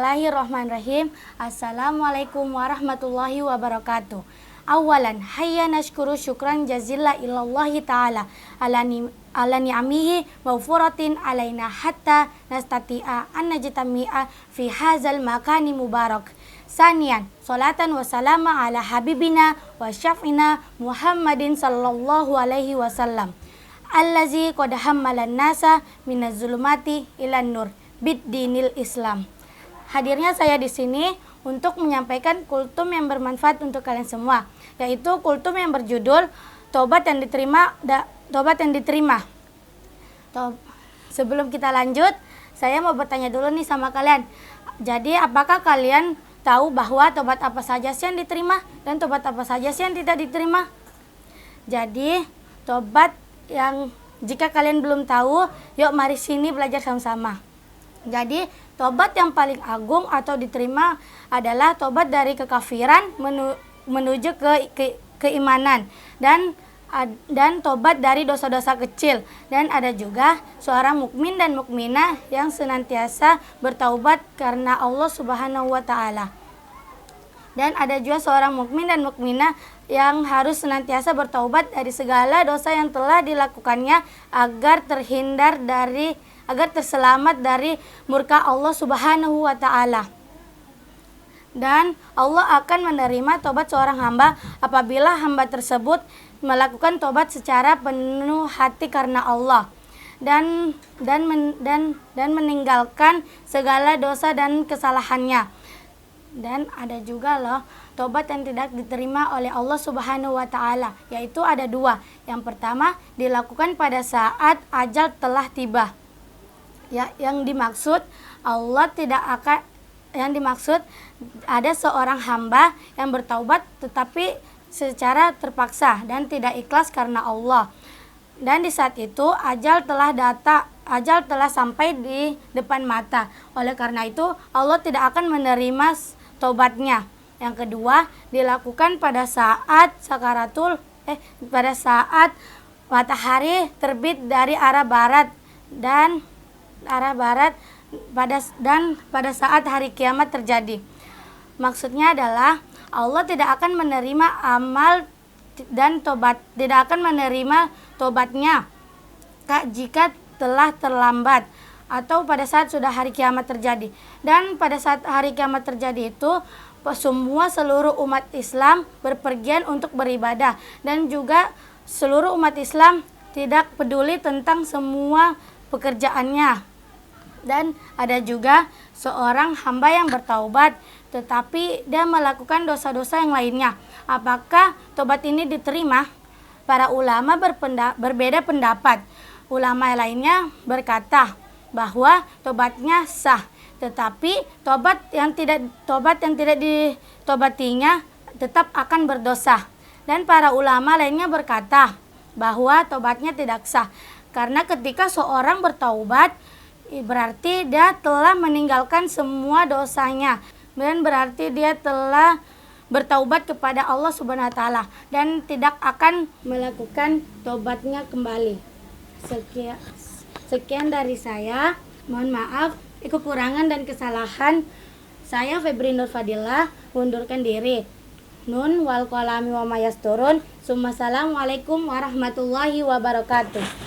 Bismillahirrahmanirrahim. Assalamualaikum warahmatullahi wabarakatuh. Awalan, hayya nashkuru syukran jazila ilallahi ta'ala ala ni'amihi mawfuratin alaina hatta nastati'a an najtami'a fi hazal makani mubarak. Sanian, salatan wa salama ala habibina wa syaf'ina Muhammadin sallallahu alaihi wasallam allazi qad hammalan nasa minaz zulumati ilan nur bid-dinil Islam. Hadirnya saya di sini untuk menyampaikan kultum yang bermanfaat untuk kalian semua, yaitu kultum yang berjudul Tobat yang diterima. Sebelum kita lanjut, saya mau bertanya dulu nih sama kalian. Jadi, apakah kalian tahu bahwa tobat apa saja sih yang diterima dan tobat apa saja sih yang tidak diterima? Jadi, tobat yang jika kalian belum tahu, yuk mari sini belajar sama-sama. Jadi, tobat yang paling agung atau diterima adalah tobat dari kekafiran menuju keimanan dan tobat dari dosa-dosa kecil. Dan ada juga seorang mukmin dan mukminah yang senantiasa bertaubat karena Allah Subhanahu wa taala. Dan ada juga seorang mukmin dan mukminah yang harus senantiasa bertaubat dari segala dosa yang telah dilakukannya agar terselamat dari murka Allah Subhanahu wa taala. Dan Allah akan menerima tobat seorang hamba apabila hamba tersebut melakukan tobat secara penuh hati karena Allah dan meninggalkan segala dosa dan kesalahannya. Dan ada juga loh tobat yang tidak diterima oleh Allah Subhanahu wa taala, yaitu ada dua. Yang pertama dilakukan pada saat ajal telah tiba. Ya, yang dimaksud ada seorang hamba yang bertaubat tetapi secara terpaksa dan tidak ikhlas karena Allah. Dan di saat itu ajal telah sampai di depan mata. Oleh karena itu Allah tidak akan menerima tobatnya. Yang kedua dilakukan pada saat matahari terbit dari arah barat pada saat hari kiamat terjadi. Maksudnya adalah Allah tidak akan menerima amal dan tidak akan menerima tobatnya jika telah terlambat atau pada saat sudah hari kiamat terjadi. Dan pada saat hari kiamat terjadi itu seluruh umat Islam berpergian untuk beribadah, dan juga seluruh umat Islam tidak peduli tentang semua pekerjaannya. Dan ada juga seorang hamba yang bertaubat tetapi dia melakukan dosa-dosa yang lainnya. Apakah tobat ini diterima? Para ulama berbeda pendapat. Ulama lainnya berkata bahwa tobatnya sah, tetapi tobat yang tidak ditobatinya tetap akan berdosa. Dan para ulama lainnya berkata bahwa tobatnya tidak sah, karena ketika seorang bertaubat berarti dia telah meninggalkan semua dosanya, dan berarti dia telah bertaubat kepada Allah Subhanahu wa taala dan tidak akan melakukan tobatnya kembali. Sekian dari saya. Mohon maaf kekurangan dan kesalahan. Saya Febri Nur Fadilah mundurkan diri. Nun wal qalami wa mayasturun. Assalamualaikum warahmatullahi wabarakatuh.